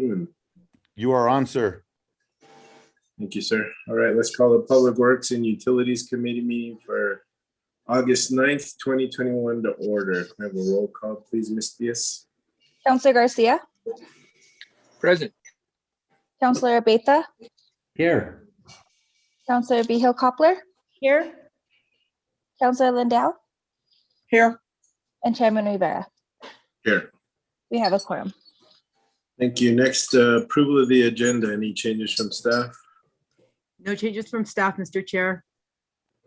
Buckman. You are on, sir. Thank you, sir. All right, let's call the Public Works and Utilities Committee meeting for August 9th, 2021 to order. Can I have a roll call, please, Ms. Diaz? Councilor Garcia, Present. Councilor Abeta, Here. Councilor Vihil Coppler, Here. Councilor Lindell, Here. and Chairman Rivera. Here. We have a quorum. Thank you. Next, approval of the agenda. Any changes from staff? No changes from staff, Mr. Chair.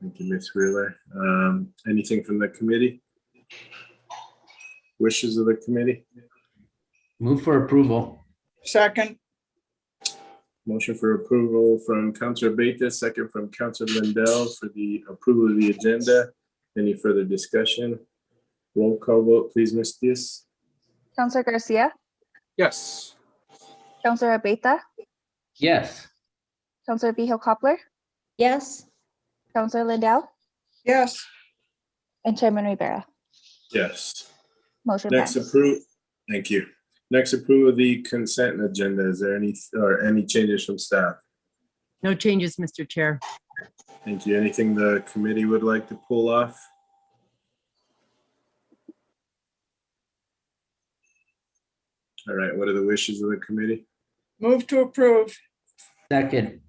Thank you, Ms. Wheeler. Anything from the committee? Wishes of the committee? Move for approval. Second. Motion for approval from Councilor Beta, second from Councilor Lindell for the approval of the agenda. Any further discussion? Roll call vote, please, Ms. Diaz. Councilor Garcia, Yes. Councilor Abeta, Yes. Councilor Vihil Coppler, Yes. Councilor Lindell, Yes. and Chairman Rivera. Yes. Motion Next passes. approve. Thank you. Next approve of the consent agenda. Is there any changes from staff? No changes, Mr. Chair. Thank you. Anything the committee would like to pull off? All right, what are the wishes of the committee? Move to approve. Second.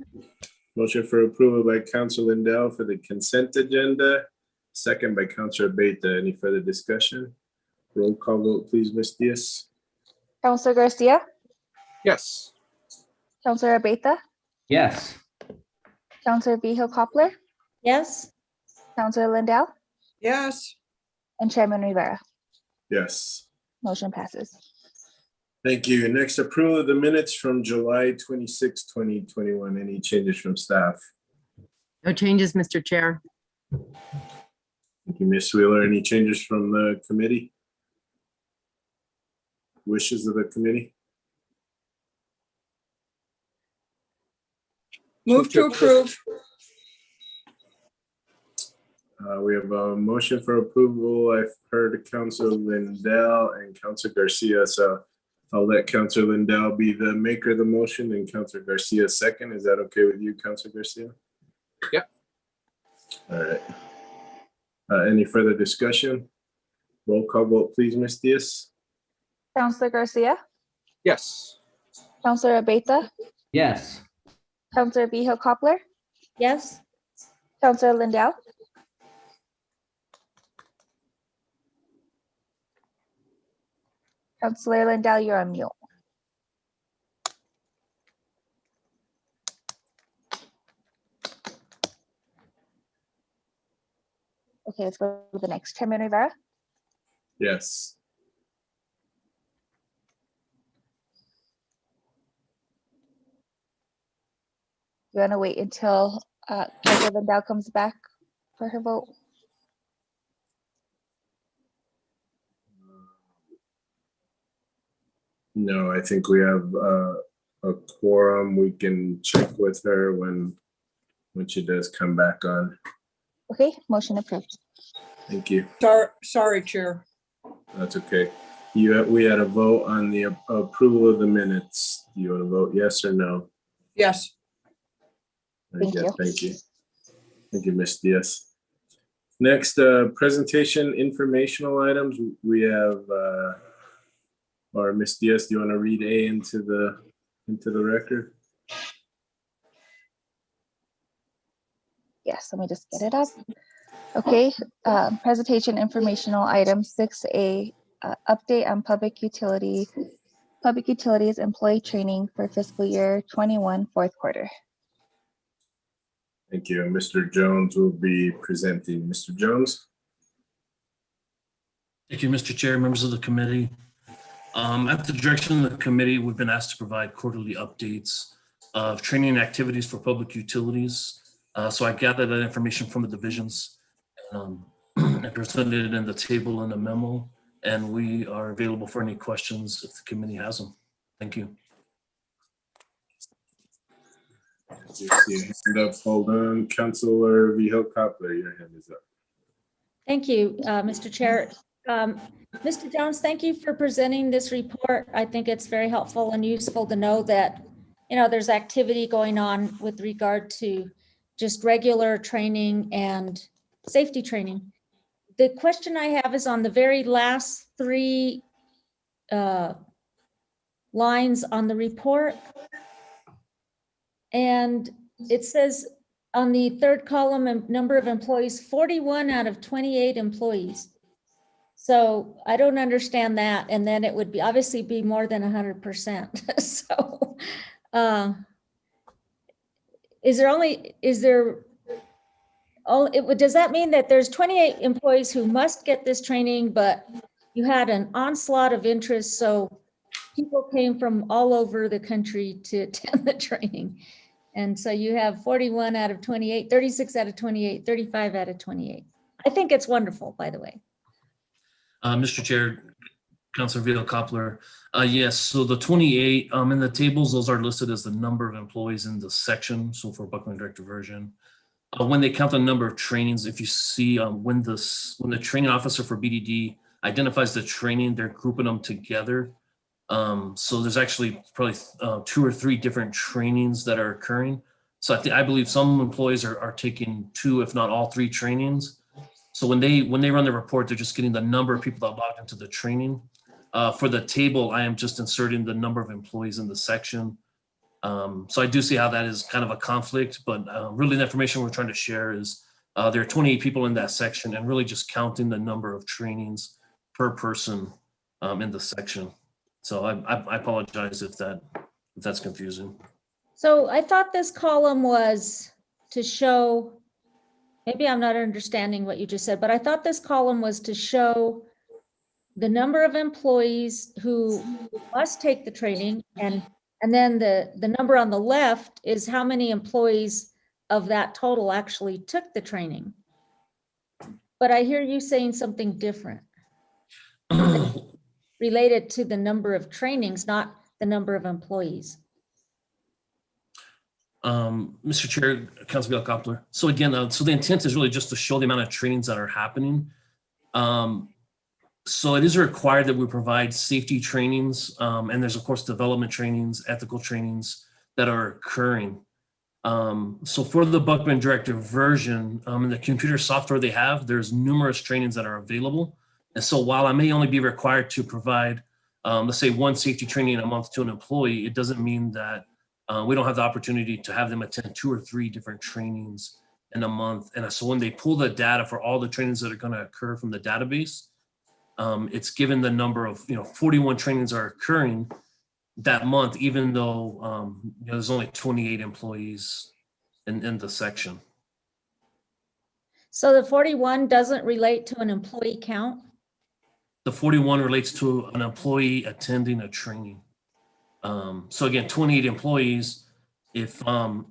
Motion for approval by Councilor Lindell for the consent agenda, second by Councilor Beta. Any further discussion? Roll call vote, please, Ms. Diaz. Councilor Garcia, Yes. Councilor Abeta, Yes. Councilor Vihil Coppler, Yes. Councilor Lindell, Yes. and Chairman Rivera. Yes. Motion passes. Thank you. Next, approval of the minutes from July 26, 2021. Any changes from staff? No changes, Mr. Chair. Thank you, Ms. Wheeler. Any changes from the committee? Wishes of the committee? Move to approve. We have a motion for approval. I've heard Councilor Lindell and Councilor Garcia, so I'll let Councilor Lindell be the maker of the motion and Councilor Garcia second. Is that okay with you, Councilor Garcia? Yep. All right. Any further discussion? Roll call vote, please, Ms. Diaz. Councilor Garcia, Yes. Councilor Abeta, Yes. Councilor Vihil Coppler, Yes. Councilor Lindell, Councilor Lindell, you're on mute. Okay, let's go to the next. Chairman Rivera, Yes. you want to wait until Councilor Lindell comes back for her vote? No, I think we have a quorum. We can check with her when she does come back on. Okay, motion approved. Thank you. Sorry, Chair. That's okay. We had a vote on the approval of the minutes. Do you want to vote yes or no? Yes. Thank you. Thank you. Thank you, Ms. Diaz. Next, presentation informational items. We have, or Ms. Diaz, do you want to read A into the record? Yes, let me just get it up. Okay, presentation informational item 6A, update on public utilities employee training for fiscal year 21 fourth quarter. Thank you. Mr. Jones will be presenting. Mr. Jones? Thank you, Mr. Chair, members of the committee. At the direction of the committee, we've been asked to provide quarterly updates of training activities for public utilities. So I gathered that information from the divisions and presented it in the table in the memo, and we are available for any questions if the committee has them. Thank you. You see a hand up. Hold on. Councilor Vihil Coppler, your hand is up. Thank you, Mr. Chair. Mr. Jones, thank you for presenting this report. I think it's very helpful and useful to know that, there's activity going on with regard to just regular training and safety training. The question I have is on the very last three lines on the report. And it says on the third column, number of employees, 41 out of 28 employees. So I don't understand that. And then it would be obviously be more than 100%. So does that mean that there's 28 employees who must get this training, but you had an onslaught of interest, so people came from all over the country to attend the training? And so you have 41 out of 28, 36 out of 28, 35 out of 28. I think it's wonderful, by the way. Mr. Chair, Councilor Vito Koppler. Yes, so the 28 in the tables, those are listed as the number of employees in the section. So for Buckman Director version, when they count the number of trainings, if you see when the training officer for BDD identifies the training, they're grouping them together. So there's actually probably 2 or 3 different trainings that are occurring. So I believe some employees are taking 2, if not all 3 trainings. So when they run the report, they're just getting the number of people that logged into the training. For the table, I am just inserting the number of employees in the section. So I do see how that is kind of a conflict, but really the information we're trying to share is there are 28 people in that section, and really just counting the number of trainings per person in the section. So I apologize if that's confusing. So I thought this column was to show, maybe I'm not understanding what you just said, but I thought this column was to show the number of employees who must take the training, and then the number on the left is how many employees of that total actually took the training. But I hear you saying something different related to the number of trainings, not the number of employees. Mr. Chair, Councilor Koppler. So again, so the intent is really just to show the amount of trainings that are happening. So it is required that we provide safety trainings, and there's of course development trainings, ethical trainings that are occurring. So for the Buckman Director version, in the computer software they have, there's numerous trainings that are available. And so while I may only be required to provide, let's say 1 safety training a month to an employee, it doesn't mean that we don't have the opportunity to have them attend 2 or 3 different trainings in a month. And so when they pull the data for all the trainings that are going to occur from the database, it's given the number of, 41 trainings are occurring that month, even though there's only 28 employees in the section. So the 41 doesn't relate to an employee count? The 41 relates to an employee attending a training. So again, 28 employees, if half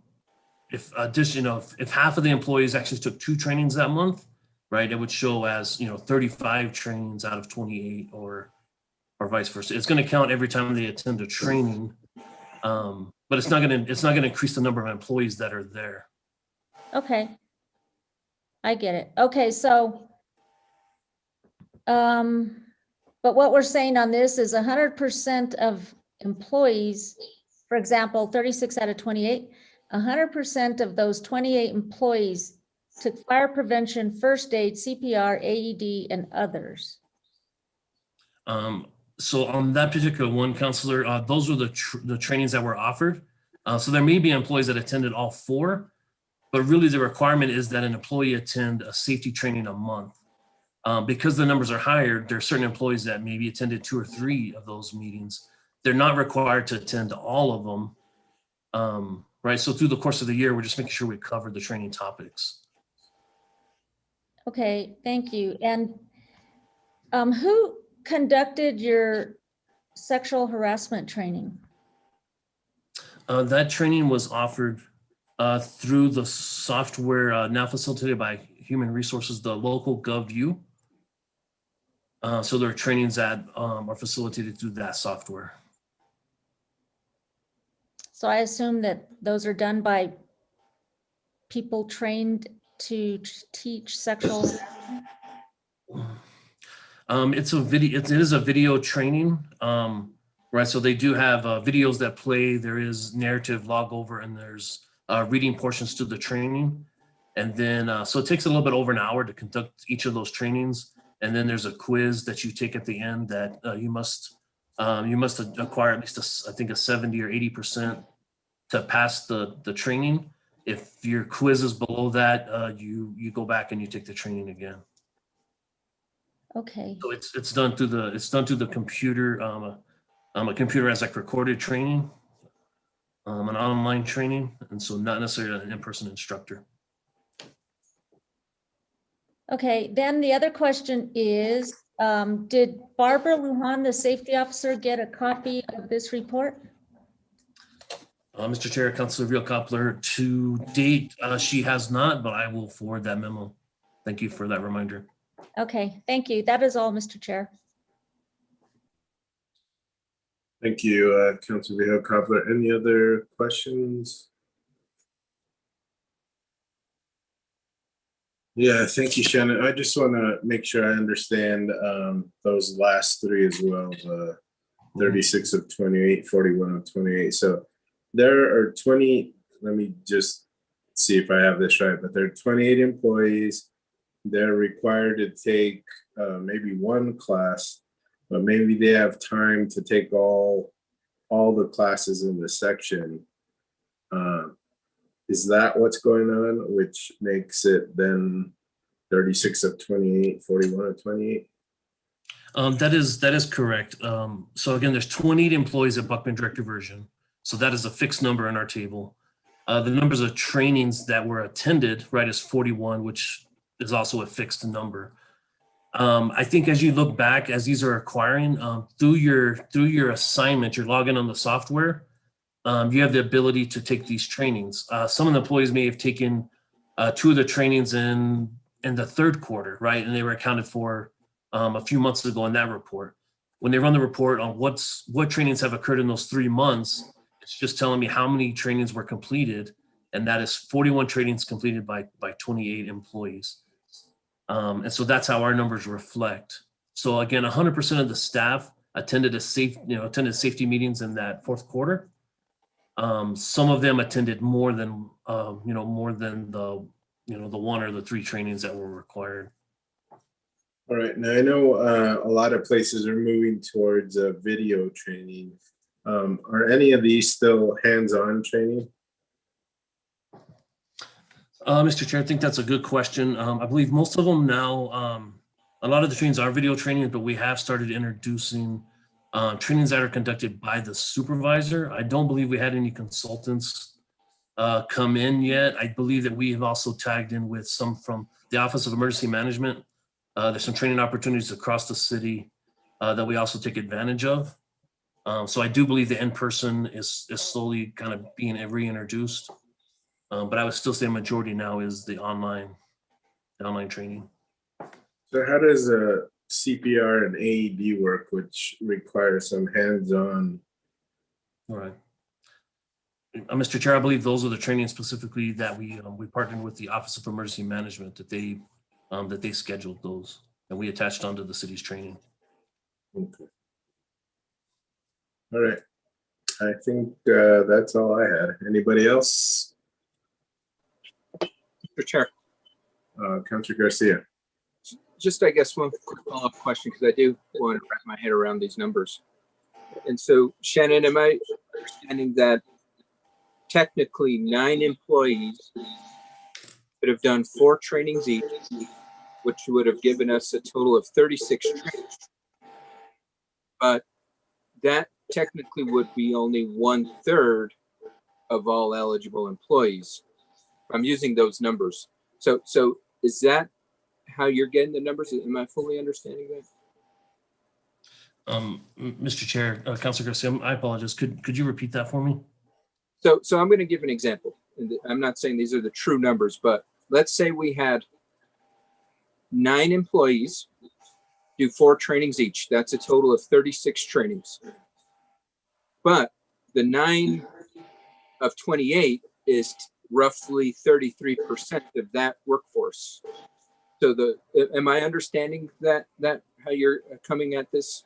of the employees actually took 2 trainings that month, right, it would show as 35 trainings out of 28, or vice versa. It's going to count every time they attend a training, but it's not going to increase the number of employees that are there. Okay, I get it. Okay, so but what we're saying on this is 100% of employees, for example, 36 out of 28, 100% of those 28 employees took fire prevention, first aid, CPR, AED, and others. So on that particular one, Counselor, those were the trainings that were offered. So there may be employees that attended all 4, but really the requirement is that an employee attend a safety training a month. Because the numbers are higher, there are certain employees that maybe attended 2 or 3 of those meetings. They're not required to attend all of them, right? So through the course of the year, we're just making sure we cover the training topics. Okay, thank you. And who conducted your sexual harassment training? That training was offered through the software now facilitated by Human Resources, the local GovView. So there are trainings that are facilitated through that software. So I assume that those are done by people trained to teach sexual harassment? It's a video. It is a video training, right? So they do have videos that play. There is narrative log over, and there's reading portions to the training. And then, so it takes a little bit over an hour to conduct each of those trainings. And then there's a quiz that you take at the end that you must acquire at least I think a 70 or 80% to pass the training. If your quiz is below that, you go back and you take the training again. Okay, So it's done through the computer. A computer has like recorded training, an online training, and so not necessarily an in-person instructor. okay. Then the other question is, did Barbara Lujan, the safety officer, get a copy of this report? Mr. Chair, Councilor Real-Koppler, to date, she has not, but I will forward that memo. Thank you for that reminder. Okay, thank you. That is all, Mr. Chair. Thank you, Councilor Viejo-Coppler. Any other questions? Yeah, thank you, Shannon. I just want to make sure I understand those last three as well. 36 of 28, 41 of 28. So there are 20, let me just see if I have this right, but there are 28 employees. They're required to take maybe one class, but maybe they have time to take all the classes in the section. Is that what's going on, which makes it then 36 of 28, 41 of 28? That is correct. So again, there's 28 employees at Buckman Direct Diversion. So that is a fixed number in our table. The numbers of trainings that were attended, right, is 41, which is also a fixed number. I think as you look back, as these are acquiring, through your assignment, you're logging on the software, you have the ability to take these trainings. Some of the employees may have taken 2 of the trainings in the third quarter, right? And they were accounted for a few months ago in that report. When they run the report on what trainings have occurred in those 3 months, it's just telling me how many trainings were completed. And that is 41 trainings completed by 28 employees. And so that's how our numbers reflect. So again, 100% of the staff attended safety meetings in that fourth quarter. Some of them attended more than the 1 or the 3 trainings that were required. All right, now I know a lot of places are moving towards video training. Are any of these still hands-on training? Mr. Chair, I think that's a good question. I believe most of them now, a lot of the trainings are video trainings, but we have started introducing trainings that are conducted by the supervisor. I don't believe we had any consultants come in yet. I believe that we have also tagged in with some from the Office of Emergency Management. There's some training opportunities across the city that we also take advantage of. So I do believe the in-person is slowly kind of being reintroduced. But I would still say a majority now is the online training. So how does CPR and AED work, which requires some hands-on? All right. Mr. Chair, I believe those are the trainings specifically that we partnered with the Office of Emergency Management that they scheduled those and we attached onto the city's training. Okay. All right. I think that's all I had. Anybody else? Mr. Chair, Councilor Garcia. just I guess one quick follow-up question, because I do want to wrap my head around these numbers. And so, Shannon, am I understanding that technically 9 employees could have done 4 trainings each, which would have given us a total of 36 trainings? But that technically would be only 1/3 of all eligible employees. I'm using those numbers. So is that how you're getting the numbers? Am I fully understanding that? Mr. Chair, Councilor Garcia, I apologize. Could you repeat that for me? So I'm going to give an example. And I'm not saying these are the true numbers, but let's say we had 9 employees do 4 trainings each. That's a total of 36 trainings. But the 9 of 28 is roughly 33% of that workforce. So am I understanding that how you're coming at this,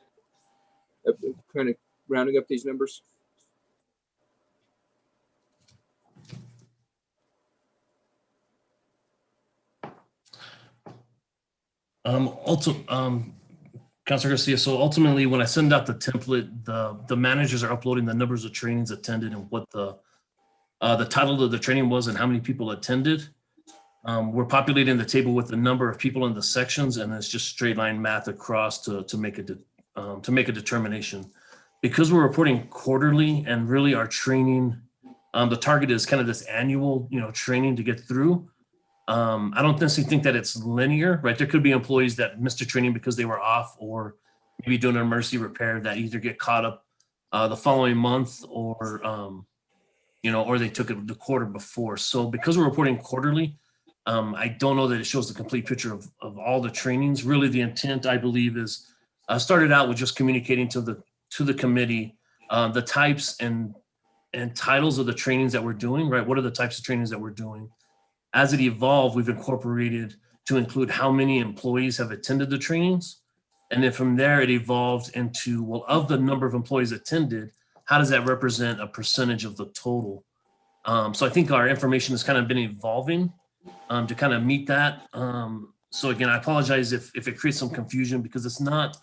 kind of rounding up these numbers? Also, Councilor Garcia, so ultimately, when I send out the template, the managers are uploading the numbers of trainings attended and what the title of the training was and how many people attended. We're populating the table with the number of people in the sections, and it's just straight line math across to make a determination. Because we're reporting quarterly, and really our training, the target is kind of this annual, training to get through. I don't necessarily think that it's linear, right? There could be employees that missed a training because they were off, or maybe doing an emergency repair that either get caught up the following month, or or they took it the quarter before. So because we're reporting quarterly, I don't know that it shows the complete picture of all the trainings. Really, the intent, I believe, is started out with just communicating to the committee the types and titles of the trainings that we're doing, right? What are the types of trainings that we're doing? As it evolved, we've incorporated to include how many employees have attended the trainings. And then from there, it evolved into, well, of the number of employees attended, how does that represent a percentage of the total? So I think our information has kind of been evolving to kind of meet that. So again, I apologize if it creates some confusion, because it's not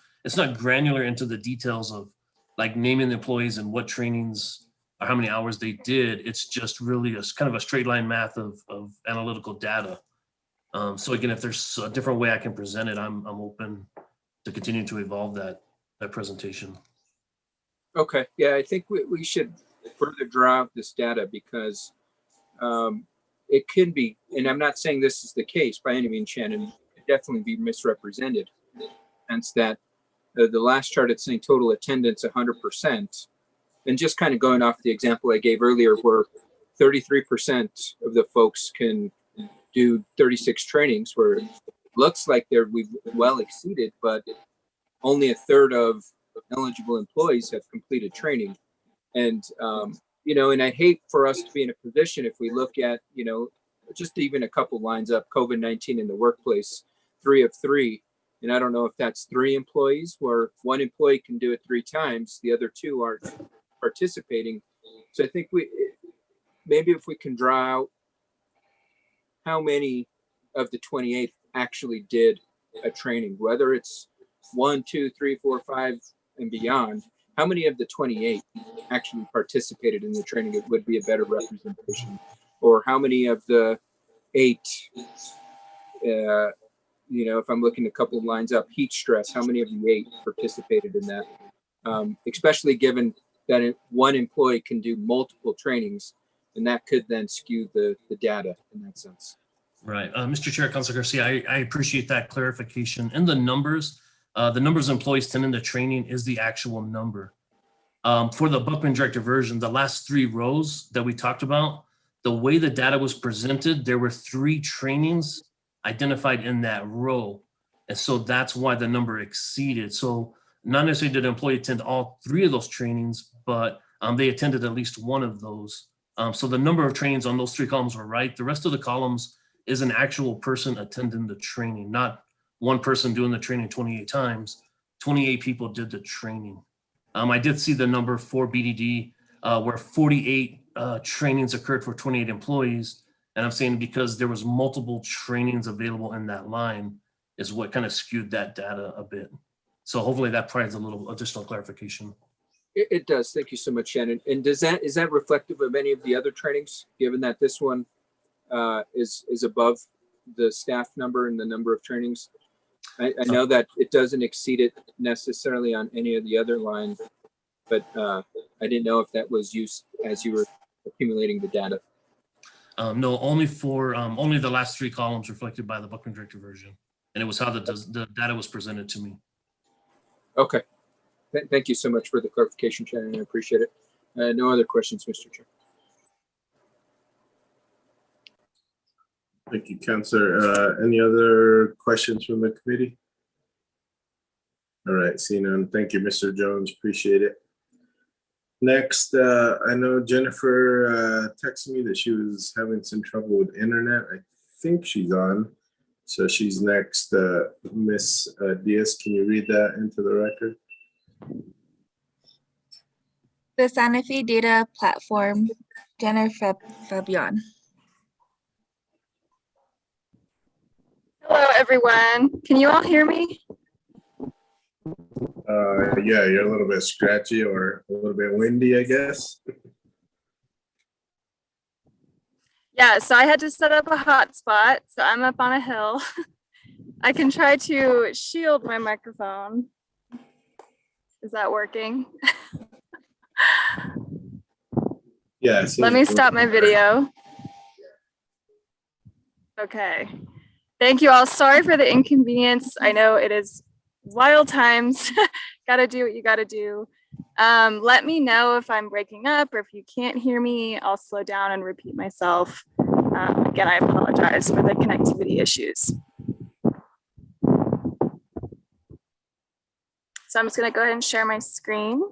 granular into the details of like naming the employees and what trainings or how many hours they did. It's just really kind of a straight line math of analytical data. So again, if there's a different way I can present it, I'm open to continue to evolve that presentation. Okay, yeah, I think we should further draw out this data, because it can be, and I'm not saying this is the case by any means, Shannon, it could definitely be misrepresented. Hence that the last chart, it's saying total attendance 100%. And just kind of going off the example I gave earlier, where 33% of the folks can do 36 trainings, where it looks like we've well exceeded, but only a third of eligible employees have completed training. And, and I hate for us to be in a position, if we look at, just even a couple lines up, COVID-19 in the workplace, 3 of 3. And I don't know if that's 3 employees, where 1 employee can do it 3 times, the other 2 aren't participating. So I think maybe if we can draw out how many of the 28 actually did a training, whether it's 1, 2, 3, 4, 5, and beyond, how many of the 28 actually participated in the training? It would be a better representation. Or how many of the 8, if I'm looking a couple of lines up, heat stress, how many of the 8 participated in that? Especially given that 1 employee can do multiple trainings, and that could then skew the data in that sense. Right. Mr. Chair, Councilor Garcia, I appreciate that clarification. And the numbers of employees attending the training is the actual number. For the Buckman Director version, the last 3 rows that we talked about, the way the data was presented, there were 3 trainings identified in that row. And so that's why the number exceeded. So not necessarily did an employee attend all 3 of those trainings, but they attended at least 1 of those. So the number of trainings on those 3 columns were right. The rest of the columns is an actual person attending the training, not 1 person doing the training 28 times. 28 people did the training. I did see the number for BDD where 48 trainings occurred for 28 employees. And I'm saying because there was multiple trainings available in that line is what kind of skewed that data a bit. So hopefully that provides a little additional clarification. It does. Thank you so much, Shannon. And is that reflective of any of the other trainings, given that this one is above the staff number and the number of trainings? I know that it doesn't exceed it necessarily on any of the other lines, but I didn't know if that was used as you were accumulating the data. No, only for only the last 3 columns reflected by the Buckman Director version, and it was how the data was presented to me. Okay. Thank you so much for the clarification, Shannon. I appreciate it. No other questions, Mr. Chair. Thank you, Councilor. Any other questions from the committee? All right, seeing none. Thank you, Mr. Jones. Appreciate it. Next, I know Jennifer texted me that she was having some trouble with internet. I think she's on. So she's next. Miss Diaz, can you read that into the record? The Santa Fe Data Platform, Jennifer Fabian. Hello, everyone. Can you all hear me? Yeah, you're a little bit scratchy or a little bit windy, I guess. Yeah, so I had to set up a hotspot, so I'm up on a hill. I can try to shield my microphone. Is that working? Yeah. Let me stop my video. Okay. Thank you all. Sorry for the inconvenience. I know it is wild times. Gotta do what you gotta do. Let me know if I'm breaking up or if you can't hear me. I'll slow down and repeat myself. Again, I apologize for the connectivity issues. So I'm just gonna go ahead and share my screen.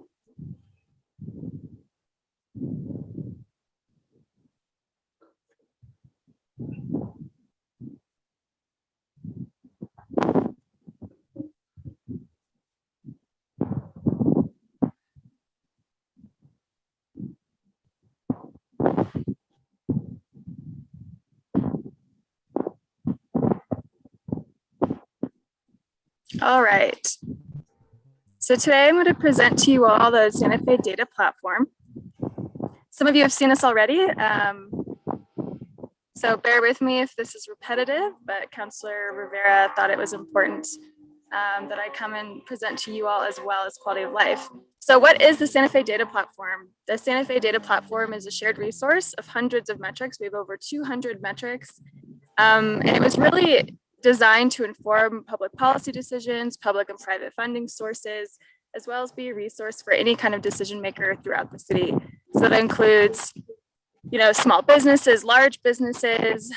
All right. So today I'm going to present to you all the Santa Fe Data Platform. Some of you have seen this already, so bear with me if this is repetitive, but Councilor Rivera thought it was important that I come and present to you all as well as quality of life. So what is the Santa Fe Data Platform? The Santa Fe Data Platform is a shared resource of hundreds of metrics. We have over 200 metrics, and it was really designed to inform public policy decisions, public and private funding sources, as well as be a resource for any kind of decision maker throughout the city. So that includes, you know, small businesses, large businesses,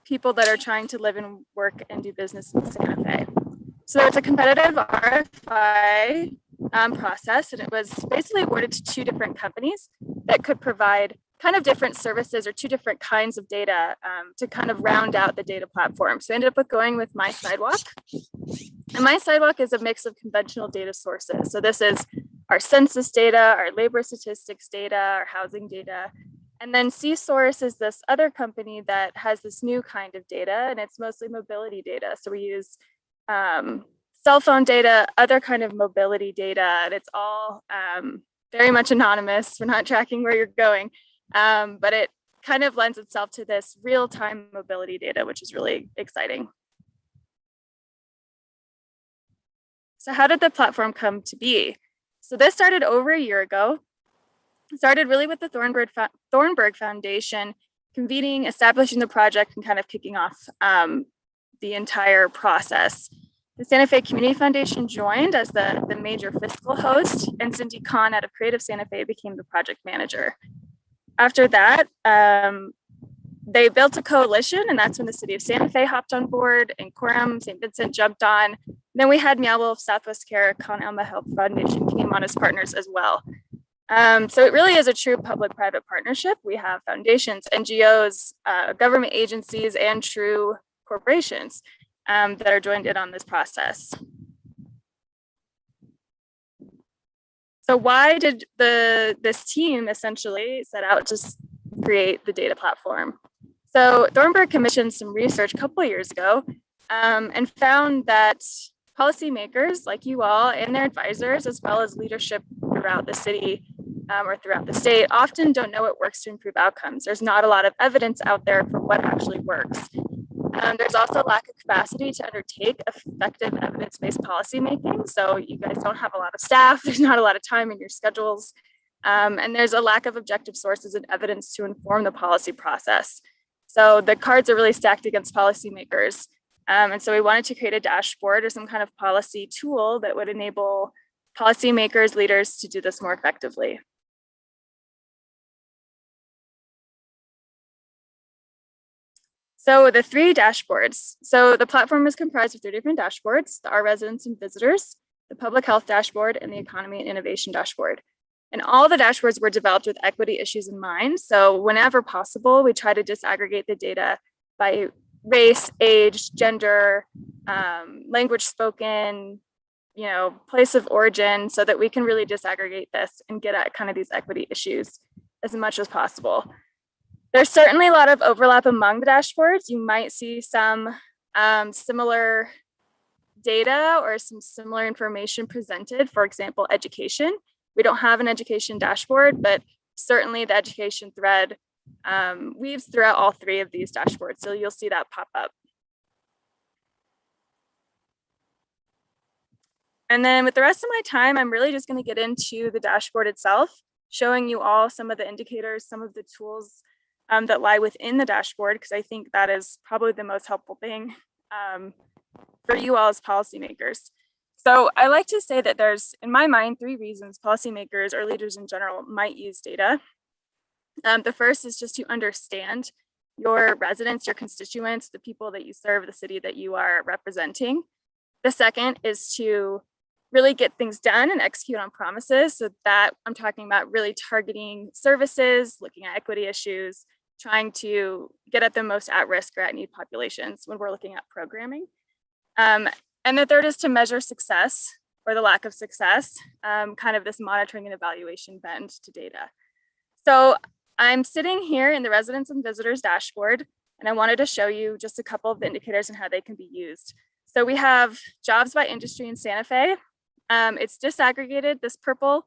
people that are trying to live and work and do business in Santa Fe. So it's a competitive RFI process, and it was basically awarded to two different companies that could provide kind of different services or two different kinds of data to kind of round out the data platform. So I ended up going with My Sidewalk. And My Sidewalk is a mix of conventional data sources. So this is our census data, our labor statistics data, our housing data. And then C-Source is this other company that has this new kind of data, and it's mostly mobility data. So we use cell phone data, other kind of mobility data, and it's all very much anonymous. We're not tracking where you're going. But it kind of lends itself to this real-time mobility data, which is really exciting. So how did the platform come to be? So this started over a year ago. It started really with the Thornburg Foundation convening, establishing the project, and kind of kicking off the entire process. The Santa Fe Community Foundation joined as the major fiscal host, and Cindy Kahn out of Creative Santa Fe became the project manager. After that, they built a coalition, and that's when the city of Santa Fe hopped on board, and Quorum, St. Vincent jumped on. Then we had Meow Wolf, Southwest Care, Con Alma Health Foundation came on as partners as well. So it really is a true public-private partnership. We have foundations, NGOs, government agencies, and true corporations that are joined in on this process. So why did this team essentially set out to create the data platform? So Thornburg commissioned some research a couple of years ago and found that policymakers like you all and their advisors, as well as leadership throughout the city or throughout the state, often don't know what works to improve outcomes. There's not a lot of evidence out there for what actually works. There's also a lack of capacity to undertake effective evidence-based policymaking. So you guys don't have a lot of staff, there's not a lot of time in your schedules, and there's a lack of objective sources and evidence to inform the policy process. So the cards are really stacked against policymakers. And so we wanted to create a dashboard or some kind of policy tool that would enable policymakers, leaders to do this more effectively. So the three dashboards. So the platform is comprised of 3 different dashboards: the Our Residents and Visitors, the Public Health Dashboard, and the Economy and Innovation Dashboard. And all the dashboards were developed with equity issues in mind. So whenever possible, we try to disaggregate the data by race, age, gender, language spoken, place of origin, so that we can really disaggregate this and get at kind of these equity issues as much as possible. There's certainly a lot of overlap among the dashboards. You might see some similar data or some similar information presented. For example, education. We don't have an education dashboard, but certainly the education thread weaves throughout all three of these dashboards. So you'll see that pop up. And then with the rest of my time, I'm really just going to get into the dashboard itself, showing you all some of the indicators, some of the tools that lie within the dashboard, because I think that is probably the most helpful thing for you all as policymakers. So I like to say that there's, in my mind, 3 reasons policymakers or leaders in general might use data. The first is just to understand your residents, your constituents, the people that you serve, the city that you are representing. The second is to really get things done and execute on promises. So that I'm talking about really targeting services, looking at equity issues, trying to get at the most at-risk or at-need populations when we're looking at programming. And the third is to measure success or the lack of success, kind of this monitoring and evaluation bend to data. So I'm sitting here in the residents and visitors dashboard, and I wanted to show you just a couple of the indicators and how they can be used. So we have jobs by industry in Santa Fe. It's disaggregated. This purple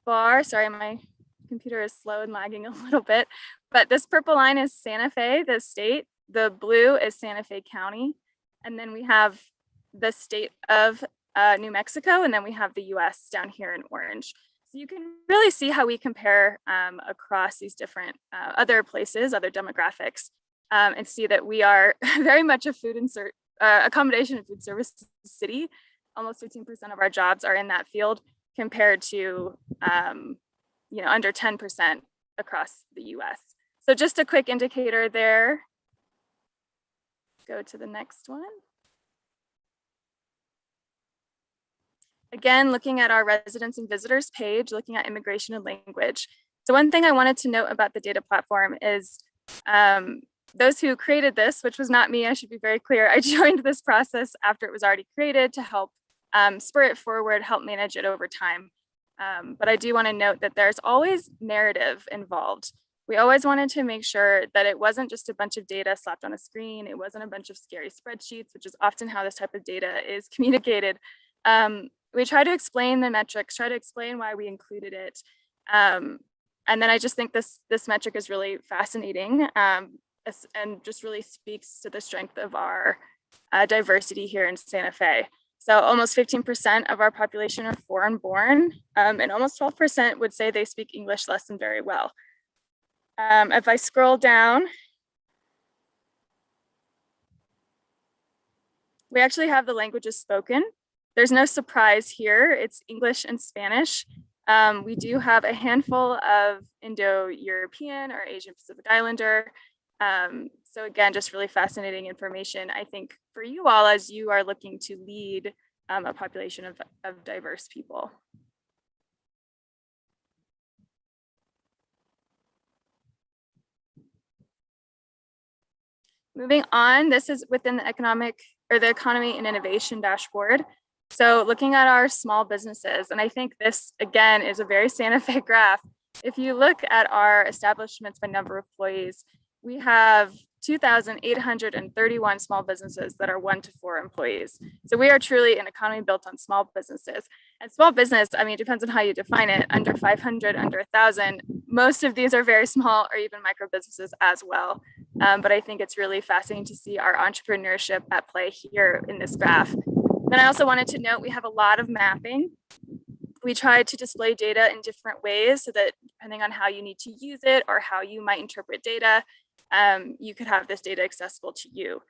bar, sorry, my computer is slow and lagging a little bit, but this purple line is Santa Fe, the state. The blue is Santa Fe County. And then we have the state of New Mexico, and then we have the US down here in orange. So you can really see how we compare across these different other places, other demographics, and see that we are very much a food and accommodation and food service city. Almost 15% of our jobs are in that field compared to under 10% across the US. So just a quick indicator there. Go to the next one. Again, looking at our residents and visitors page, looking at immigration and language. So one thing I wanted to note about the data platform is those who created this, which was not me, I should be very clear. I joined this process after it was already created to help spur it forward, help manage it over time. But I do want to note that there's always narrative involved. We always wanted to make sure that it wasn't just a bunch of data slapped on a screen. It wasn't a bunch of scary spreadsheets, which is often how this type of data is communicated. We try to explain the metrics, try to explain why we included it. And then I just think this metric is really fascinating and just really speaks to the strength of our diversity here in Santa Fe. So almost 15% of our population are foreign born, and almost 12% would say they speak English less than very well. If I scroll down, we actually have the languages spoken. There's no surprise here, it's English and Spanish. We do have a handful of Indo-European or Asian Pacific Islander. So again, just really fascinating information, I think, for you all as you are looking to lead a population of diverse people. Moving on, this is within the the economy and innovation dashboard. So looking at our small businesses, and I think this again is a very Santa Fe graph. If you look at our establishments by number of employees, we have 2,831 small businesses that are 1 to 4 employees. So we are truly an economy built on small businesses. And small business, I mean, it depends on how you define it, under 500, under 1,000. Most of these are very small or even micro businesses as well. But I think it's really fascinating to see our entrepreneurship at play here in this graph. Then I also wanted to note we have a lot of mapping. We try to display data in different ways so that depending on how you need to use it or how you might interpret data, you could have this data accessible to you.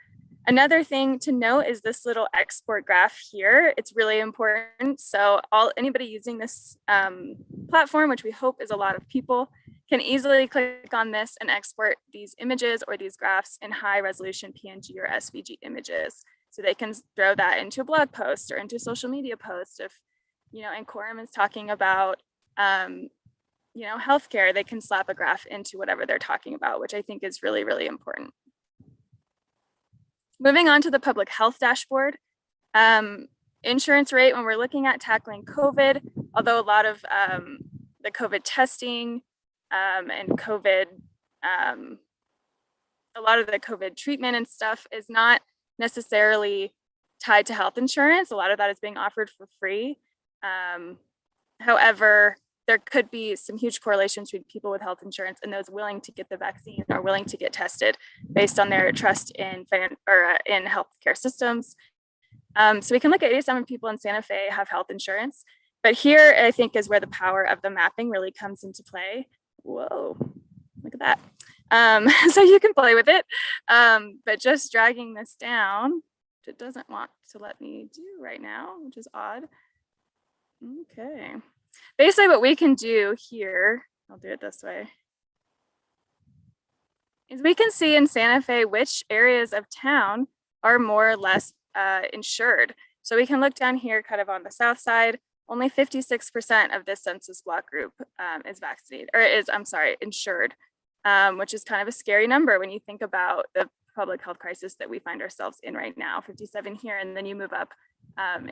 Another thing to note is this little export graph here. It's really important. So anybody using this platform, which we hope is a lot of people, can easily click on this and export these images or these graphs in high resolution PNG or SVG images. So they can throw that into a blog post or into a social media post. If, and Quorum is talking about, healthcare, they can slap a graph into whatever they're talking about, which I think is really, really important. Moving on to the public health dashboard. Insurance rate, when we're looking at tackling COVID, although a lot of the COVID testing and COVID, a lot of the COVID treatment and stuff is not necessarily tied to health insurance. A lot of that is being offered for free. However, there could be some huge correlations between people with health insurance and those willing to get the vaccine or willing to get tested based on their trust in healthcare systems. So we can look at 87 people in Santa Fe have health insurance, but here I think is where the power of the mapping really comes into play. Whoa, look at that. So you can play with it, but just dragging this down, it doesn't want to let me do right now, which is odd. Okay. Basically what we can do here, I'll do it this way, is we can see in Santa Fe which areas of town are more or less insured. So we can look down here kind of on the south side, only 56% of this census block group is vaccinated, or is, I'm sorry, insured, which is kind of a scary number when you think about the public health crisis that we find ourselves in right now. 57 here, and then you move up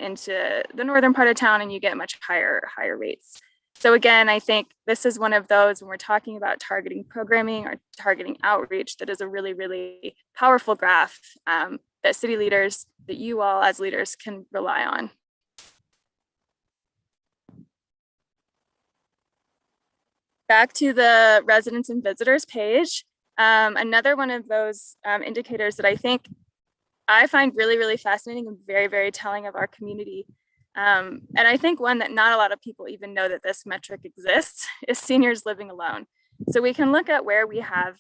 into the northern part of town and you get much higher rates. So again, I think this is one of those when we're talking about targeting programming or targeting outreach, that is a really, really powerful graph that city leaders, that you all as leaders can rely on. Back to the residents and visitors page. Another one of those indicators that I find really, really fascinating and very, very telling of our community. And I think one that not a lot of people even know that this metric exists is seniors living alone. So we can look at where we have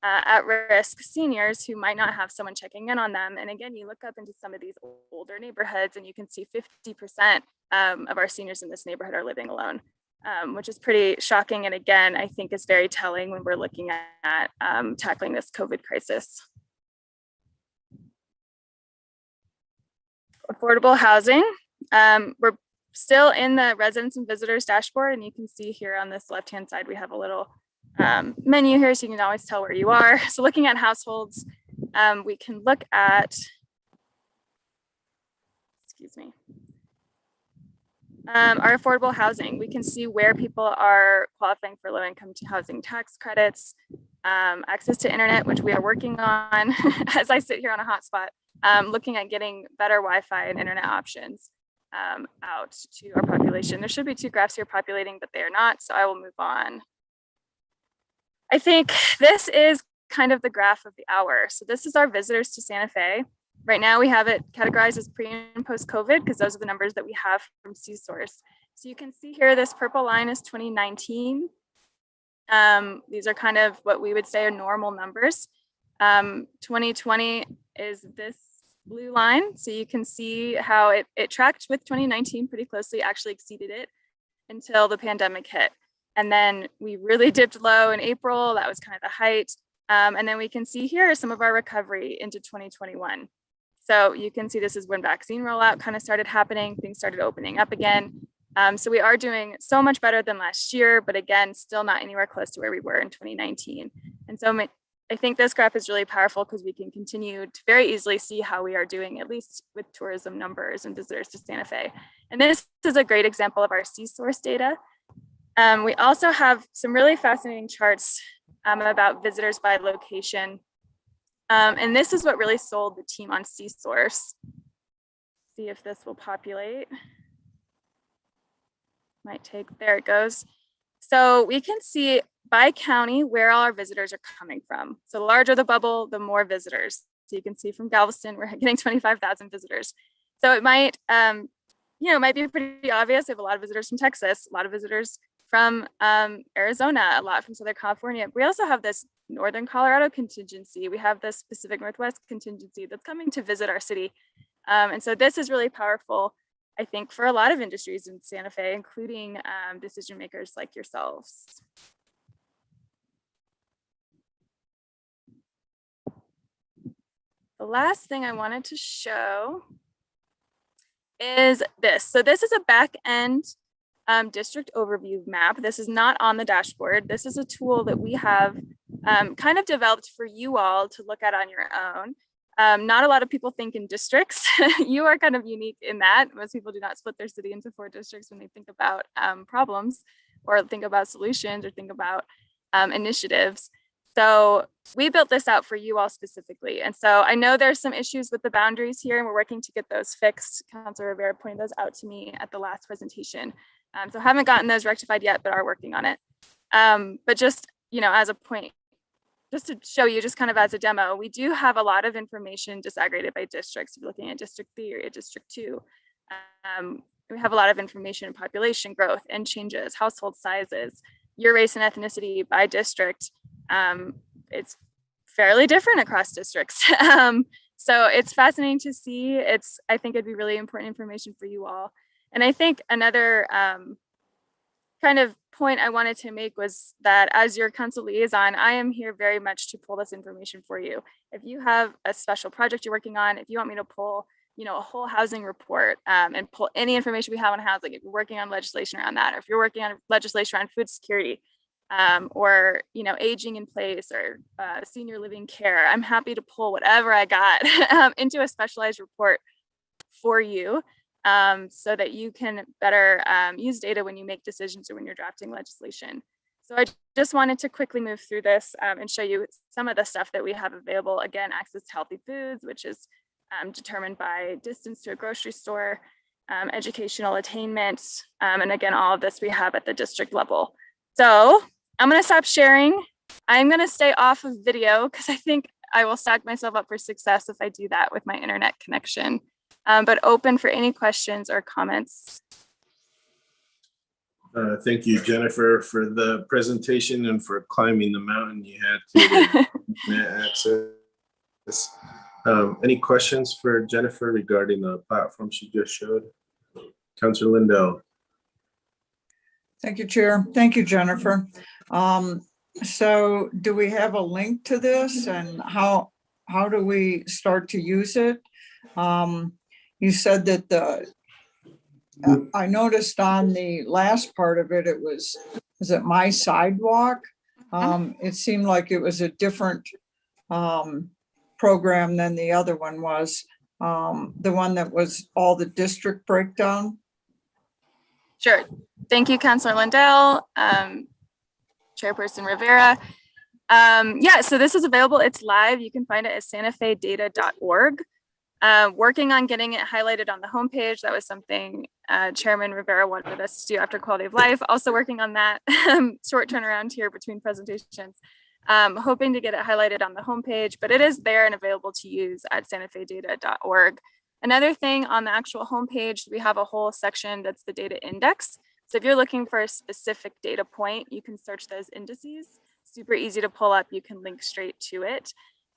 at-risk seniors who might not have someone checking in on them. And again, you look up into some of these older neighborhoods and you can see 50% of our seniors in this neighborhood are living alone, which is pretty shocking. And again, I think is very telling when we're looking at tackling this COVID crisis. Affordable housing. We're still in the residents and visitors dashboard, and you can see here on this left-hand side, we have a little menu here, so you can always tell where you are. So looking at households, we can look at, excuse me, our affordable housing. We can see where people are qualifying for low-income housing tax credits, access to internet, which we are working on as I sit here on a hotspot, looking at getting better Wi-Fi and internet options out to our population. There should be two graphs here populating, but they are not, so I will move on. I think this is kind of the graph of the hour. So this is our visitors to Santa Fe. Right now we have it categorized as pre and post COVID because those are the numbers that we have from C-Source. So you can see here, this purple line is 2019. These are kind of what we would say are normal numbers. 2020 is this blue line. So you can see how it tracked with 2019 pretty closely, actually exceeded it until the pandemic hit. And then we really dipped low in April. That was kind of the height. And then we can see here some of our recovery into 2021. So you can see this is when vaccine rollout kind of started happening. Things started opening up again. So we are doing so much better than last year, but again, still not anywhere close to where we were in 2019. And so I think this graph is really powerful because we can continue to very easily see how we are doing, at least with tourism numbers and visitors to Santa Fe. And this is a great example of our C-Source data. We also have some really fascinating charts about visitors by location. And this is what really sold the team on C-Source. See if this will populate. Might take, there it goes. So we can see by county where all our visitors are coming from. So the larger the bubble, the more visitors. So you can see from Galveston, we're getting 25,000 visitors. So it might, it might be pretty obvious. We have a lot of visitors from Texas, a lot of visitors from Arizona, a lot from Southern California. We also have this Northern Colorado contingency. We have this Pacific Northwest contingency that's coming to visit our city. And so this is really powerful, I think, for a lot of industries in Santa Fe, including decision makers like yourselves. The last thing I wanted to show is this. So this is a back end district overview map. This is not on the dashboard. This is a tool that we have kind of developed for you all to look at on your own. Not a lot of people think in districts. You are kind of unique in that. Most people do not split their city into 4 districts when they think about problems or think about solutions or think about initiatives. So we built this out for you all specifically. And so I know there's some issues with the boundaries here and we're working to get those fixed. Councilor Rivera pointed those out to me at the last presentation. So haven't gotten those rectified yet, but are working on it. But just, as a point, just to show you, just kind of as a demo, we do have a lot of information disaggregated by districts. If you're looking at District 3 or District 2, we have a lot of information in population growth and changes, household sizes, your race and ethnicity by district. It's fairly different across districts. So it's fascinating to see. I think it'd be really important information for you all. And I think another kind of point I wanted to make was that as your council liaison, I am here very much to pull this information for you. If you have a special project you're working on, if you want me to pull, a whole housing report and pull any information we have on housing, if you're working on legislation around that, or if you're working on legislation around food security, or, aging in place or senior living care, I'm happy to pull whatever I got into a specialized report for you. So that you can better use data when you make decisions or when you're drafting legislation. So I just wanted to quickly move through this and show you some of the stuff that we have available. Again, access to healthy foods, which is determined by distance to a grocery store, educational attainment, and again, all of this we have at the district level. So I'm going to stop sharing. I'm going to stay off of video because I think I will stack myself up for success if I do that with my internet connection. But open for any questions or comments. Thank you, Jennifer, for the presentation and for climbing the mountain you had to internet access. Any questions for Jennifer regarding the platform she just showed? Councilor Lindell. Thank you, Chair. Thank you, Jennifer. So do we have a link to this and how do we start to use it? You said that I noticed on the last part of it, was it My Sidewalk? It seemed like it was a different program than the other one was, the one that was all the district breakdown. Sure. Thank you, Councilor Lindell, Chairperson Rivera. Yeah, so this is available. It's live. You can find it at santafedata.org. Working on getting it highlighted on the homepage. That was something Chairman Rivera wanted us to do after quality of life. Also working on that. Short turnaround here between presentations. Hoping to get it highlighted on the homepage, but it is there and available to use at santafedata.org. Another thing on the actual homepage, we have a whole section that's the data index. So if you're looking for a specific data point, you can search those indices. Super easy to pull up. You can link straight to it.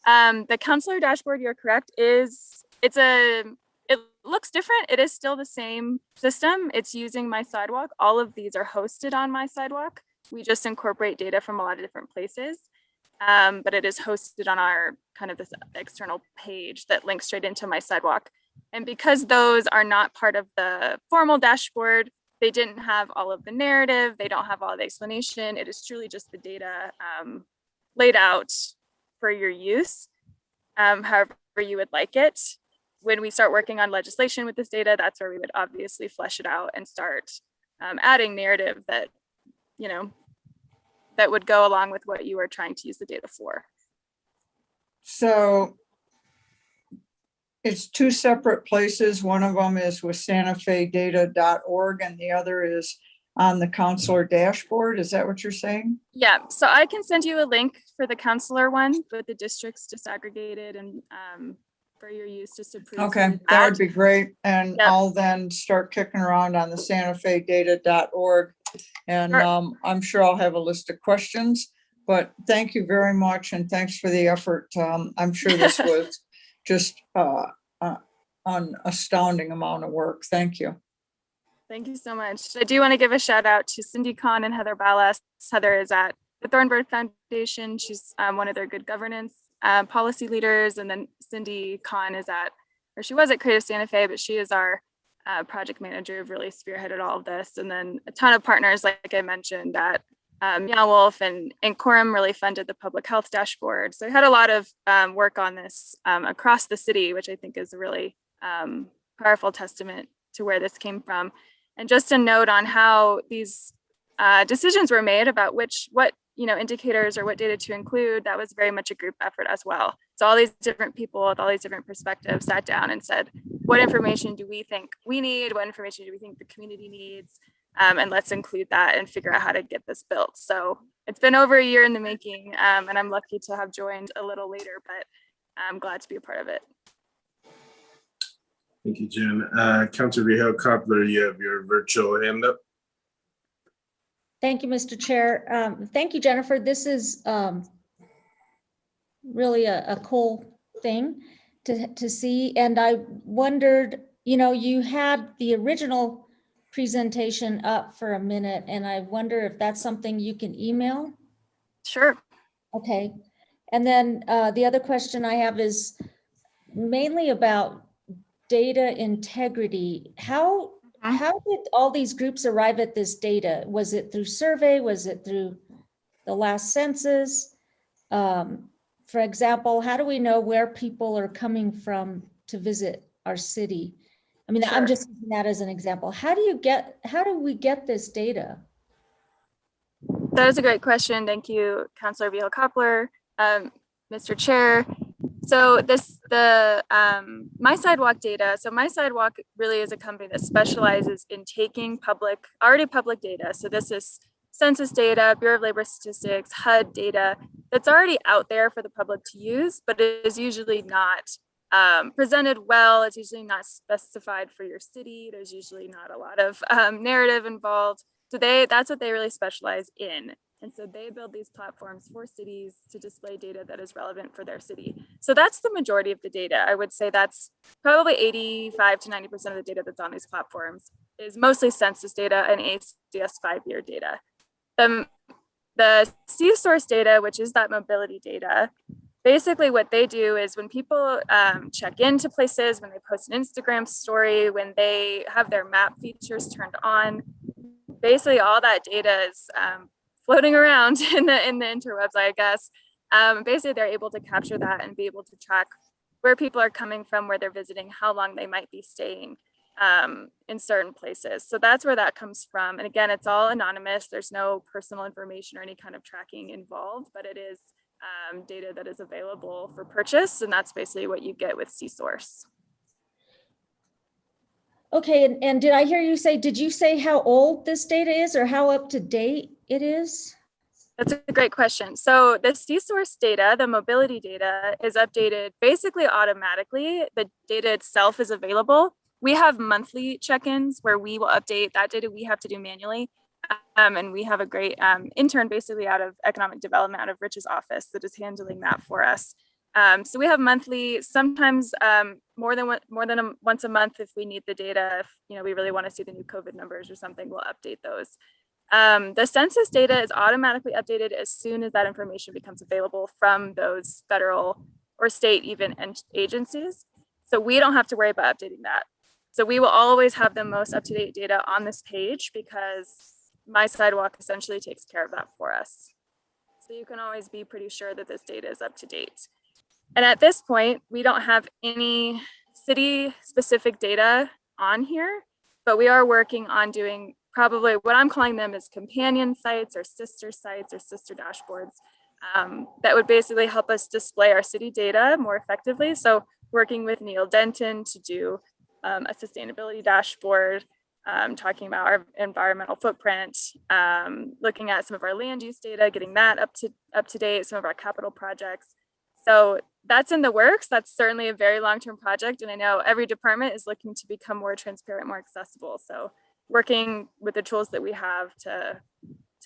The counselor dashboard, you're correct, it looks different. It is still the same system. It's using My Sidewalk. All of these are hosted on My Sidewalk. We just incorporate data from a lot of different places. But it is hosted on our kind of this external page that links straight into My Sidewalk. And because those are not part of the formal dashboard, they didn't have all of the narrative. They don't have all the explanation. It is truly just the data laid out for your use, however you would like it. When we start working on legislation with this data, that's where we would obviously flesh it out and start adding narrative that, that would go along with what you are trying to use the data for. So it's 2 separate places. One of them is with santafedata.org and the other is on the counselor dashboard. Is that what you're saying? Yeah, so I can send you a link for the counselor one with the districts disaggregated and for your use just to prove. Okay, that would be great. And Yep. I'll then start kicking around on the santafedata.org. And Sure. I'm sure I'll have a list of questions, but thank you very much. And thanks for the effort. I'm sure this was just an astounding amount of work. Thank you. Thank you so much. I do want to give a shout out to Cindy Kahn and Heather Ballas. Heather is at the Thornburg Foundation. She's one of their good governance policy leaders. And then Cindy Kahn is she was at Creative Santa Fe, but she is our project manager who really spearheaded all of this. And then a ton of partners, like I mentioned, at Meow Wolf and Quorum really funded the public health dashboard. So I had a lot of work on this across the city, which I think is a really powerful testament to where this came from. And just a note on how these decisions were made about what indicators or what data to include, that was very much a group effort as well. So all these different people with all these different perspectives sat down and said, what information do we think we need? What information do we think the community needs? And let's include that and figure out how to get this built. So it's been over a year in the making, and I'm lucky to have joined a little later, but I'm glad to be a part of it. Thank you, Jen. Councilor Viejo Coppler, you have your virtual hand up. Thank you, Mr. Chair. Thank you, Jennifer. This is really a cool thing to see. And I wondered, you had the original presentation up for a minute, and I wonder if that's something you can email? Sure. Okay. And then the other question I have is mainly about data integrity. How did all these groups arrive at this data? Was it through survey? Was it through the last census? For example, how do we know where people are coming from to visit our city? I mean, Sure. I'm just using that as an example. How do we get this data? That is a great question. Thank you, Councilor Viejo Coppler, Mr. Chair. So the My Sidewalk data. So My Sidewalk really is a company that specializes in taking already public data. So this is census data, Bureau of Labor Statistics, HUD data that's already out there for the public to use, but it is usually not presented well. It's usually not specified for your city. There's usually not a lot of narrative involved. So that's what they really specialize in. And so they build these platforms for cities to display data that is relevant for their city. So that's the majority of the data. I would say that's probably 85 to 90% of the data that's on these platforms is mostly census data and ACS 5-year data. The C-source data, which is that mobility data, basically what they do is when people check into places, when they post an Instagram story, when they have their map features turned on, basically all that data is floating around in the interwebs, I guess. Basically, they're able to capture that and be able to track where people are coming from, where they're visiting, how long they might be staying in certain places. So that's where that comes from. And again, it's all anonymous. There's no personal information or any kind of tracking involved, but it is data that is available for purchase. And that's basically what you get with C-Source. Okay, and did you say how old this data is or how up to date it is? That's a great question. So the C-Source data, the mobility data, is updated basically automatically. The data itself is available. We have monthly check-ins where we will update that data we have to do manually. And we have a great intern basically out of economic development out of Rich's office that is handling that for us. So we have monthly, sometimes more than once a month if we need the data. If we really want to see the new COVID numbers or something, we'll update those. The census data is automatically updated as soon as that information becomes available from those federal or state even agencies. So we don't have to worry about updating that. So we will always have the most up-to-date data on this page because My Sidewalk essentially takes care of that for us. So you can always be pretty sure that this data is up to date. And at this point, we don't have any city-specific data on here, but we are working on doing probably what I'm calling them is companion sites or sister dashboards that would basically help us display our city data more effectively. So working with Neil Denton to do a sustainability dashboard, talking about our environmental footprint, looking at some of our land use data, getting that up to date, some of our capital projects. So that's in the works. That's certainly a very long-term project. And I know every department is looking to become more transparent, more accessible. So working with the tools that we have to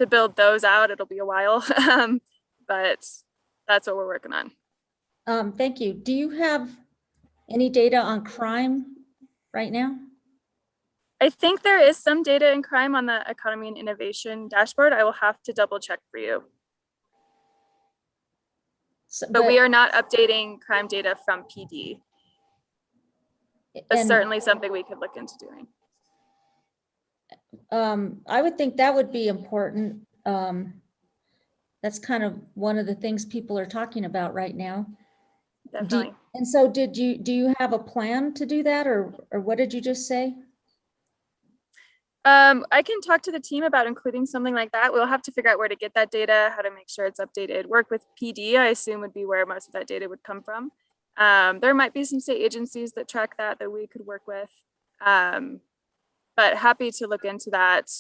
build those out, it'll be a while, but that's what we're working on. Thank you. Do you have any data on crime right now? I think there is some data in crime on the economy and innovation dashboard. I will have to double check for you. So, but we are not updating crime data from PD. That's certainly something we could look into doing. I would think that would be important That's kind of one of the things people are talking about right now. Definitely. And so do you have a plan to do that, or what did you just say? I can talk to the team about including something like that. We'll have to figure out where to get that data, how to make sure it's updated. Work with PD, I assume, would be where most of that data would come from. There might be some state agencies that track that we could work with. But happy to look into that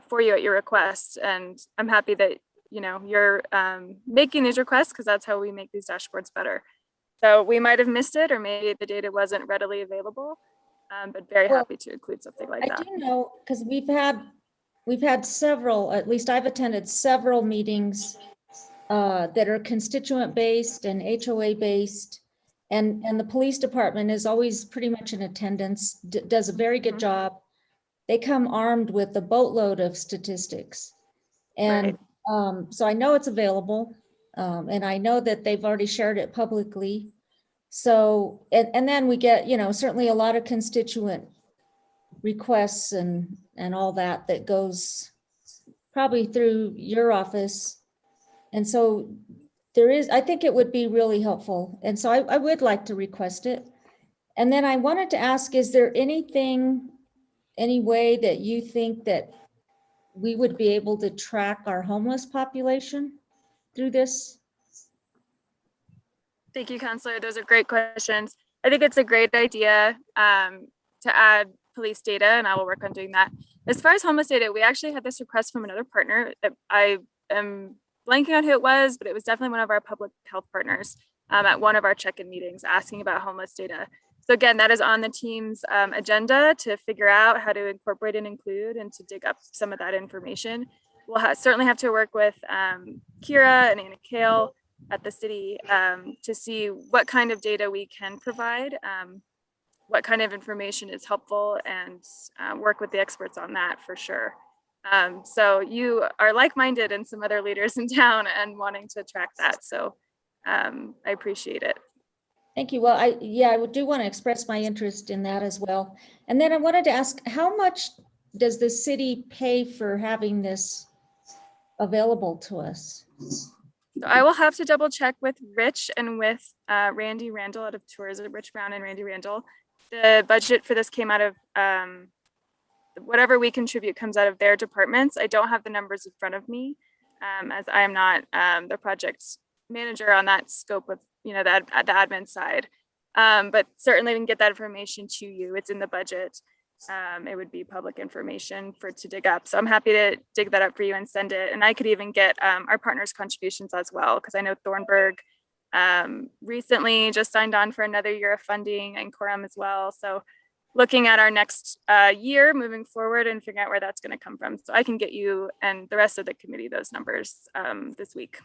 for you at your request. And I'm happy that you're making these requests, because that's how we make these dashboards better. So we might have missed it, or maybe the data wasn't readily available. But very happy to include something like that. I do know, because we've had several, at least I've attended several meetings that are constituent based and HOA based. And the police department is always pretty much in attendance, does a very good job. They come armed with a boatload of statistics. And so I know it's available, and I know that they've already shared it publicly. So, and then we get, certainly a lot of constituent requests and all that goes probably through your office. And so I think it would be really helpful. And so I would like to request it. And then I wanted to ask, is there any way that you think that we would be able to track our homeless population through this? Thank you, Counselor. Those are great questions. I think it's a great idea to add police data, and I will work on doing that. As far as homeless data, we actually had this request from another partner. I am blanking on who it was, but it was definitely one of our public health partners at one of our check-in meetings asking about homeless data. So again, that is on the team's agenda to figure out how to incorporate and include and to dig up some of that information. We'll certainly have to work with Kira and Anna Kale at the city to see what kind of data we can provide, what kind of information is helpful, and work with the experts on that for sure. So you are like-minded and some other leaders in town and wanting to track that. So I appreciate it. Thank you. Well, I do want to express my interest in that as well. And then I wanted to ask, how much does the city pay for having this available to us? So I will have to double check with Rich and with Randy Randall out of Tourism, Rich Brown and Randy Randall. The budget for this came out of whatever we contribute comes out of their departments. I don't have the numbers in front of me as I am not the project manager on that scope of the admin side. But certainly we can get that information to you. It's in the budget. It would be public information to dig up. So I'm happy to dig that up for you and send it. And I could even get our partners' contributions as well, because I know Thornburg recently just signed on for another year of funding, and Quorum as well. So looking at our next year moving forward and figuring out where that's going to come from. So I can get you and the rest of the committee those numbers this week.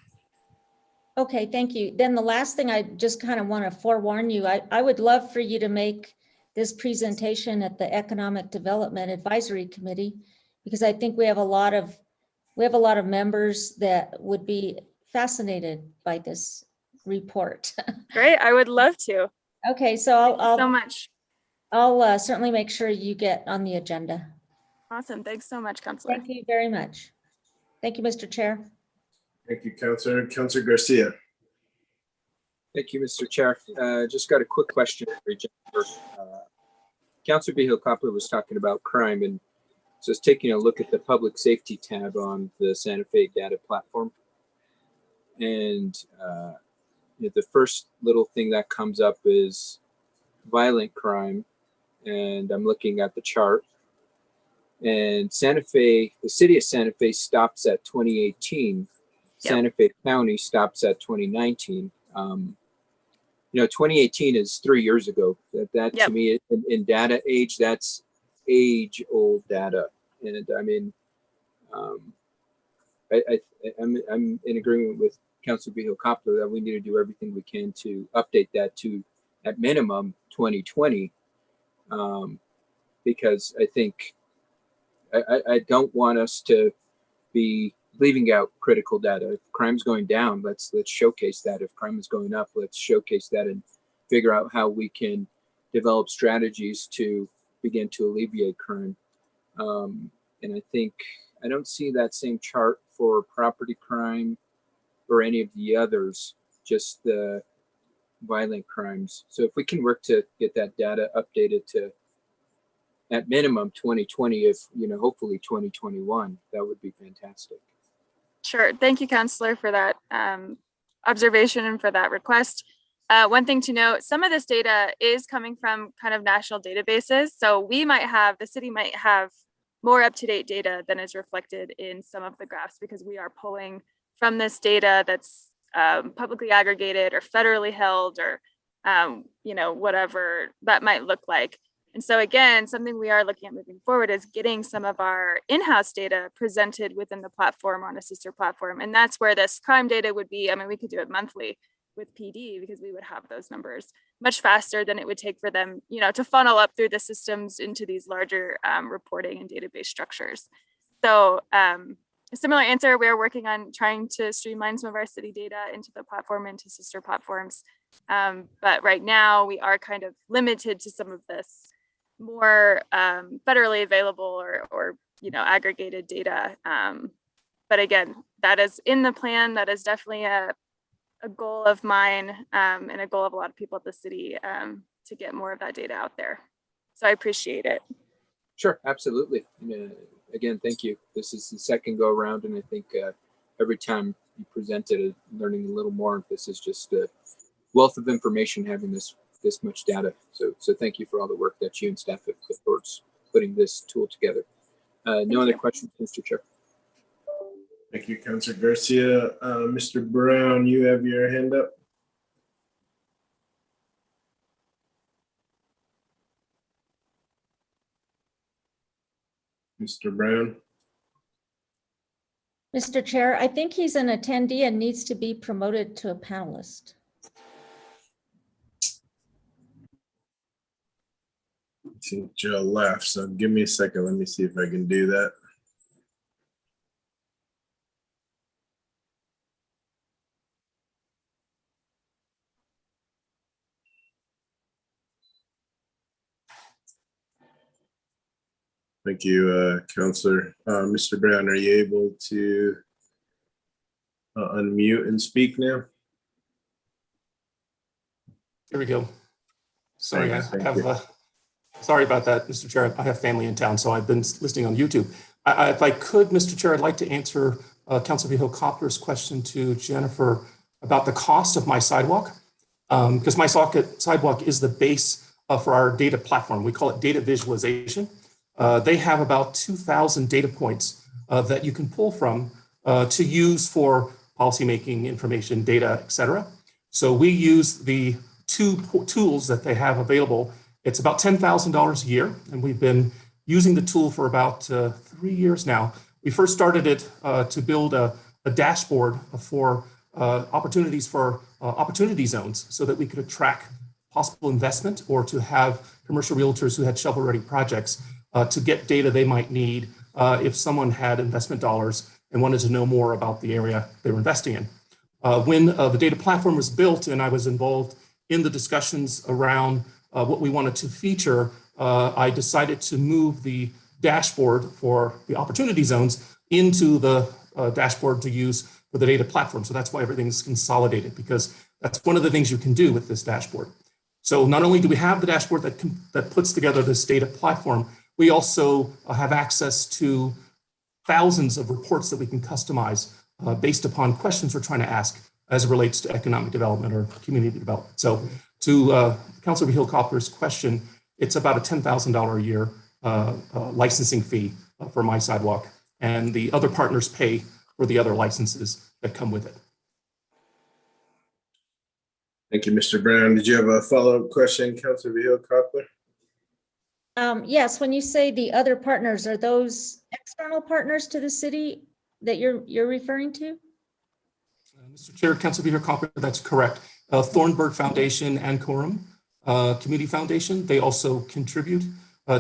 Okay, thank you. Then the last thing, I just kind of want to forewarn you, I would love for you to make this presentation at the Economic Development Advisory Committee, because I think we have a lot of members that would be fascinated by this report. Great, I would love to. Okay, so Thank you so much. I'll certainly make sure you get on the agenda. Awesome, thanks so much, Counselor. Thank you very much. Thank you, Mr. Chair. Thank you, Counselor. Counselor Garcia. Thank you, Mr. Chair. Just got a quick question for Jennifer. Councilor Behill-Coppler was talking about crime, and just taking a look at the public safety tab on the Santa Fe data platform. And the first little thing that comes up is violent crime. And I'm looking at the chart. And Santa Fe, the city of Santa Fe stops at 2018. Yep. Santa Fe County stops at 2019. 2018 is 3 years ago. That yep. To me, in data age, that's age old data. And I mean, I'm in agreement with Councilor Behill-Coppler that we need to do everything we can to update that to, at minimum, 2020. Because I think I don't want us to be leaving out critical data. If crime's going down, let's showcase that. If crime is going up, let's showcase that and figure out how we can develop strategies to begin to alleviate crime. And I think I don't see that same chart for property crime or any of the others, just the violent crimes. So if we can work to get that data updated to, at minimum 2020, if, hopefully 2021, that would be fantastic. Sure. Thank you, Counselor, for that observation and for that request. One thing to note, some of this data is coming from kind of national databases. So the city might have more up-to-date data than is reflected in some of the graphs, because we are pulling from this data that's publicly aggregated or federally held, or whatever that might look like. And so again, something we are looking at moving forward is getting some of our in-house data presented within the platform on a sister platform. And that's where this crime data would be. I mean, we could do it monthly with PD, because we would have those numbers much faster than it would take for them, to funnel up through the systems into these larger reporting and database structures. So a similar answer, we are working on trying to streamline some of our city data into the platform, into sister platforms. But right now we are kind of limited to some of this more federally available or aggregated data. But again, that is in the plan. That is definitely a goal of mine and a goal of a lot of people at the city to get more of that data out there. So I appreciate it. Sure, absolutely. Again, thank you. This is the second go around, and I think every time you present it, learning a little more. This is just a wealth of information having this much data. So thank you for all the work that you and staff have put towards putting this tool together. No other questions, Mr. Chair. Thank you, Councilor Garcia. Mr. Brown, you have your hand up. Mr. Brown. Mr. Chair, I think he's an attendee and needs to be promoted to a panelist. I think Joe left, so give me a second. Let me see if I can do that. Thank you, Councilor. Mr. Brown, are you able to unmute and speak now? Here we go. Sorry, I Thank have, you. sorry about that, Mr. Chair. I have family in town, so I've been listening on YouTube. If I could, Mr. Chair, I'd like to answer Councilor Vihil-Coppler's question to Jennifer about the cost of my sidewalk, because my sidewalk is the base for our data platform. We call it data visualization. They have about 2,000 data points that you can pull from to use for policymaking, information, data, et cetera. So we use the two tools that they have available. It's about $10,000 a year, and we've been using the tool for about 3 years now. We first started it to build a dashboard for opportunities for opportunity zones so that we could attract possible investment or to have commercial realtors who had shovel-ready projects to get data they might need if someone had investment dollars and wanted to know more about the area they were investing in. When the data platform was built and I was involved in the discussions around what we wanted to feature, I decided to move the dashboard for the opportunity zones into the dashboard to use for the data platform. So that's why everything's consolidated, because that's one of the things you can do with this dashboard. So not only do we have the dashboard that puts together this data platform, we also have access to thousands of reports that we can customize based upon questions we're trying to ask as it relates to economic development or community development. So to Councilor Vihil-Coppler's question, it's about a $10,000 a year licensing fee for my sidewalk, and the other partners pay for the other licenses that come with it. Thank you, Mr. Brown. Did you have a follow-up question, Councilor Vihil-Coppler? Yes, when you say the other partners, are those external partners to the city that you're referring to? Mr. Chair, Councilor Vihil-Coppler, that's correct. Thornburg Foundation and Quorum Community Foundation, they also contribute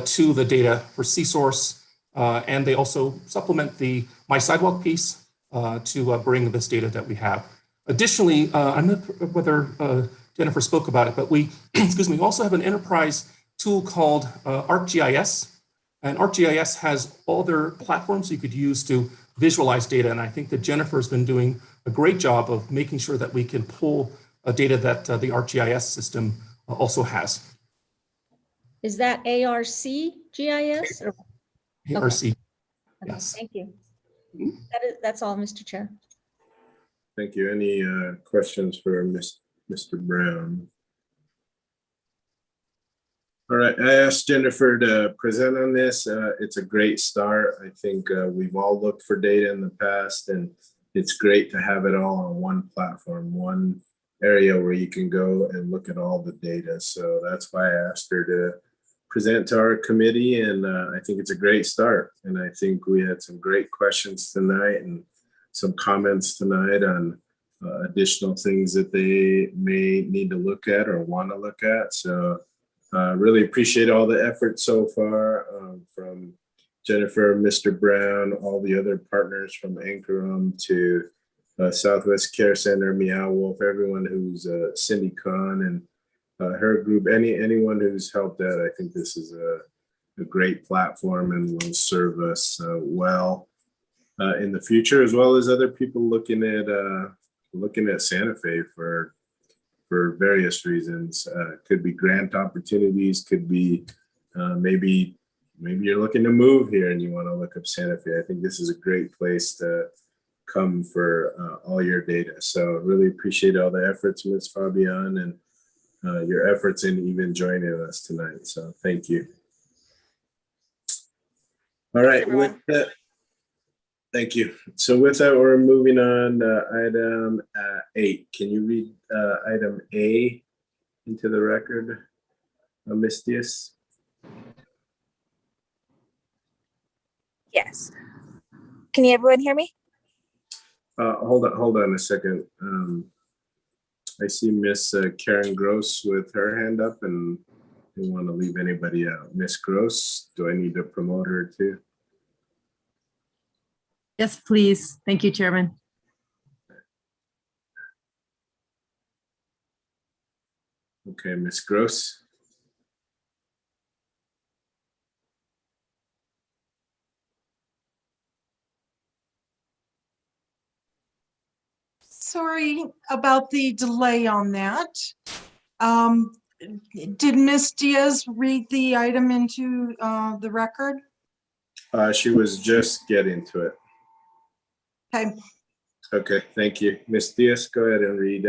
to the data for C-Source, and they also supplement the My Sidewalk piece to bring this data that we have. Additionally, I'm not sure whether Jennifer spoke about it, but we, excuse me, also have an enterprise tool called ArcGIS, and ArcGIS has all their platforms you could use to visualize data. And I think that Jennifer's been doing a great job of making sure that we can pull data that the ArcGIS system also has. Is that ARC GIS? Or- ARC, Okay, yes. thank you. Mhm. That's all, Mr. Chair. Thank you. Any questions for Mr. Brown? All right, I asked Jennifer to present on this. It's a great start. I think we've all looked for data in the past, and it's great to have it all on one platform, one area where you can go and look at all the data. So that's why I asked her to present to our committee, and I think it's a great start. And I think we had some great questions tonight and some comments tonight on additional things that they may need to look at or want to look at. So really appreciate all the effort so far from Jennifer, Mr. Brown, all the other partners from Anchorum to Southwest Care Center, Meow Wolf, everyone who's Cindy Kahn and her group, anyone who's helped out. I think this is a great platform and will serve us well in the future, as well as other people looking at Santa Fe for various reasons. Could be grant opportunities, could be maybe you're looking to move here and you want to look up Santa Fe. I think this is a great place to come for all your data. So really appreciate all the efforts, Ms. Fabian, and your efforts in even joining us tonight. So thank you. All right, with that, thank you. So with that, we're moving on to item 8. Can you read item A into the record, Ms. Diaz? Yes. Can everyone hear me? Hold on a second. I see Miss Karen Gross with her hand up, and I don't want to leave anybody out. Miss Gross, do I need to promote her too? Yes, please. Thank you, Chairman. Okay, Miss Gross. Sorry about the delay on that. Did Ms. Diaz read the item into the record? She was just getting to it. Okay. Okay, thank you. Ms. Diaz, go ahead and read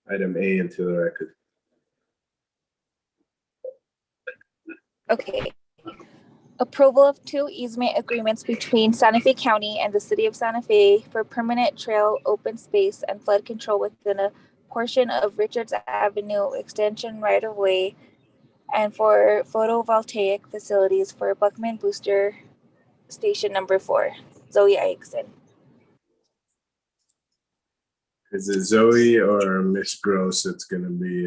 item A into the record. Okay. Approval of 2 easement agreements between Santa Fe County and the City of Santa Fe for permanent trail, open space, and flood control within a portion of Richards Avenue extension right-of-way and for photovoltaic facilities for Buckman Booster Station number 4. Zoe Eichson. Is it Zoe or Miss Gross that's going to be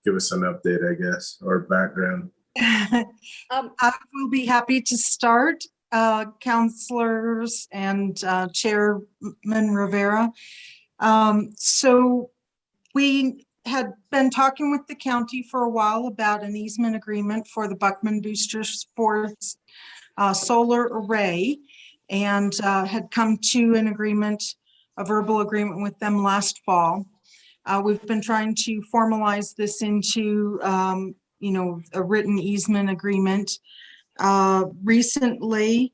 give us an update, I guess, or background? I will be happy to start, councilors and Chairman Rivera. So we had been talking with the county for a while about an easement agreement for the Buckman Boosters for solar array, and had come to an agreement, a verbal agreement with them last fall. We've been trying to formalize this into a written easement agreement. Recently,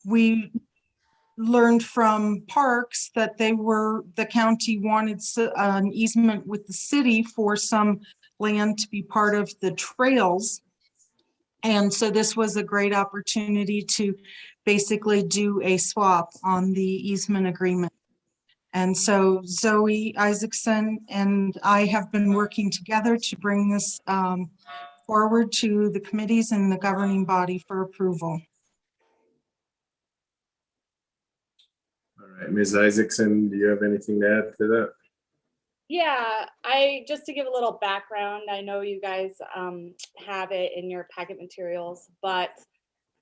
we learned from Parks that the county wanted an easement with the city for some land to be part of the trails. And so this was a great opportunity to basically do a swap on the easement agreement. And so Zoe Isaacson and I have been working together to bring this forward to the committees and the governing body for approval. All right, Ms. Isaacson, do you have anything to add to that? Yeah, just to give a little background, I know you guys have it in your packet materials, but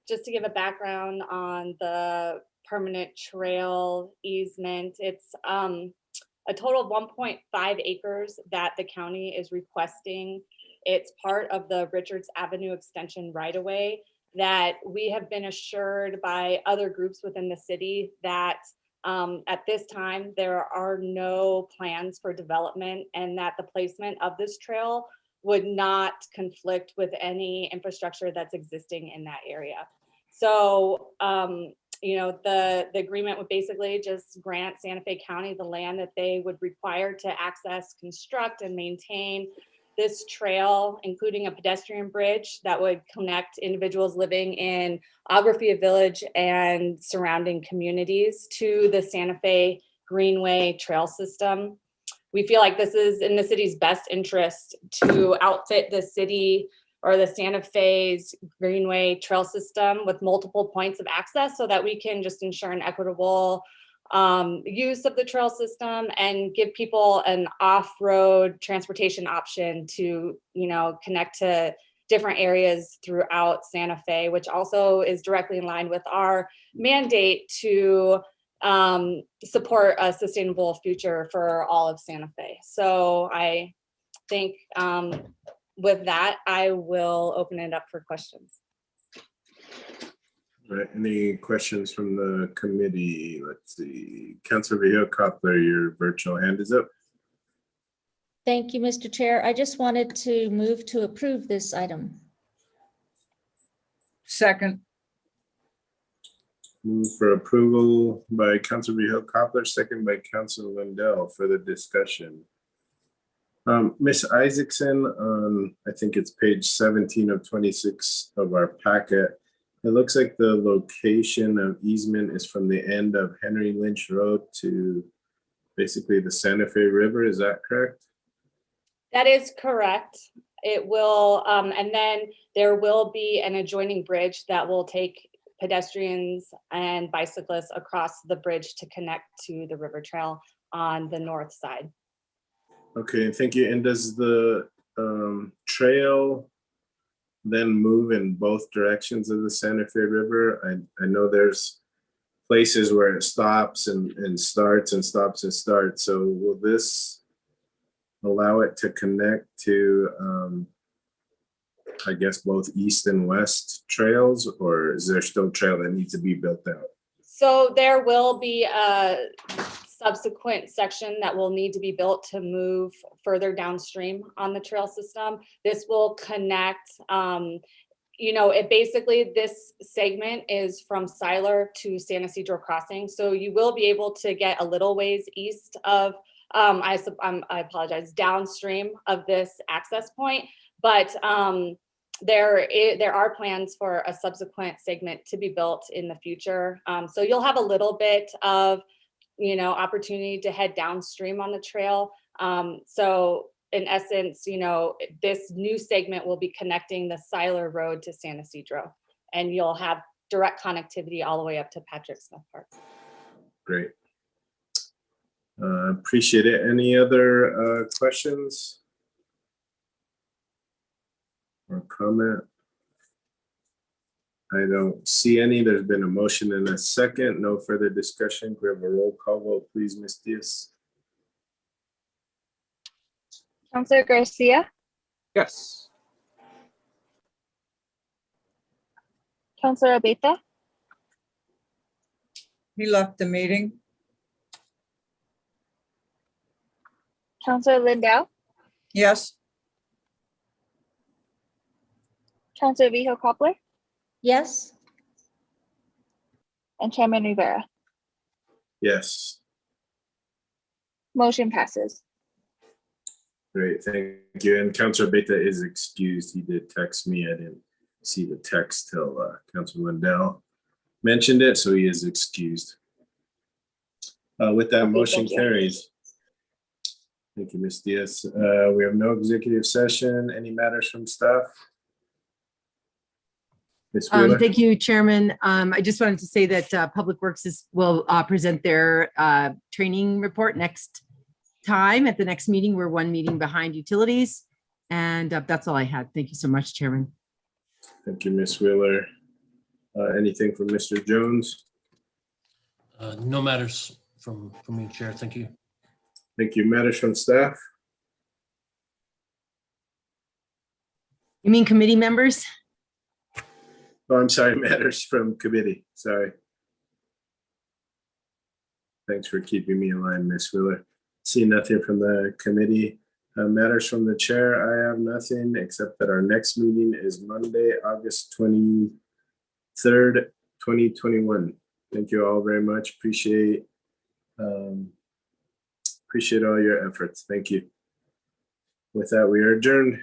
just to give a background on the permanent trail easement, it's a total of 1.5 acres that the county is requesting. It's part of the Richards Avenue extension right-of-way, that we have been assured by other groups within the city that at this time, there are no plans for development and that the placement of this trail would not conflict with any infrastructure that's existing in that area. So, you know, the agreement would basically just grant Santa Fe County the land that they would require to access, construct, and maintain this trail, including a pedestrian bridge that would connect individuals living in Agrafia Village and surrounding communities to the Santa Fe Greenway trail system. We feel like this is in the city's best interest to outfit the city or the Santa Fe's Greenway trail system with multiple points of access so that we can just ensure an equitable use of the trail system and give people an off-road transportation option to, you know, connect to different areas throughout Santa Fe, which also is directly in line with our mandate to support a sustainable future for all of Santa Fe. So I think with that, I will open it up for questions. All right, any questions from the committee? Let's see, Councilor Villegas-Coppler, your virtual hand is up. Thank you, Mr. Chair. I just wanted to move to approve this item. Second. Move for approval by Councilor Villegas-Coppler, second by Councilor Lindell. For the discussion. Ms. Isaacson, on I think it's page 17 of 26 of our packet, it looks like the location of easement is from the end of Henry Lynch Road to basically the Santa Fe River. Is that correct? That is correct. It will, and then there will be an adjoining bridge that will take pedestrians and bicyclists across the bridge to connect to the river trail on the north side. Okay, thank you. And does the trail then move in both directions of the Santa Fe River? I know there's places where it stops and starts and stops and starts. So will this allow it to connect to, I guess, both east and west trails, or is there still trail that needs to be built out? So there will be a subsequent section that will need to be built to move further downstream on the trail system. This will connect, you know, it basically, this segment is from Siler to San Isidro Crossing. So you will be able to get a little ways east of, I apologize, downstream of this access point, but there are plans for a subsequent segment to be built in the future. So you'll have a little bit of, you know, opportunity to head downstream on the trail. So in essence, you know, this new segment will be connecting the Siler Road to San Isidro, and you'll have direct connectivity all the way up to Patrick Smith Park. Great. Appreciate it. Any other questions or comment? I don't see any. There's been a motion and a second. No further discussion. Can we have a roll call vote, please, Ms. Diaz? Councilor Garcia, Yes. Councilor Abeta, He left the meeting. Councilor Lindell, Yes. Councilor Villegas-Coppler, Yes, and Chairman Rivera. Yes. Motion passes. Great, thank you. And Councilor Beta is excused. He did text me. I didn't see the text till Councilor Lindell mentioned it, so he is excused. With that, Okay, motion thank you. carries. Thank you, Ms. Diaz. We have no executive session. Any matters from staff? Ms. Wheeler? Thank you, Chairman. I just wanted to say that Public Works will present their training report next time at the next meeting. We're one meeting behind utilities. And that's all I had. Thank you so much, Chairman. Thank you, Ms. Wheeler. Anything from Mr. Jones? No matters from me, Chair. Thank you. Thank you. Matters from staff? You mean committee members? Oh, I'm sorry, matters from committee, sorry. Thanks for keeping me in line, Ms. Wheeler. See nothing from the committee. Matters from the chair, I have nothing except that our next meeting is Monday, August 23rd, 2021. Thank you all very much. Appreciate all your efforts. Thank you. With that, we are adjourned.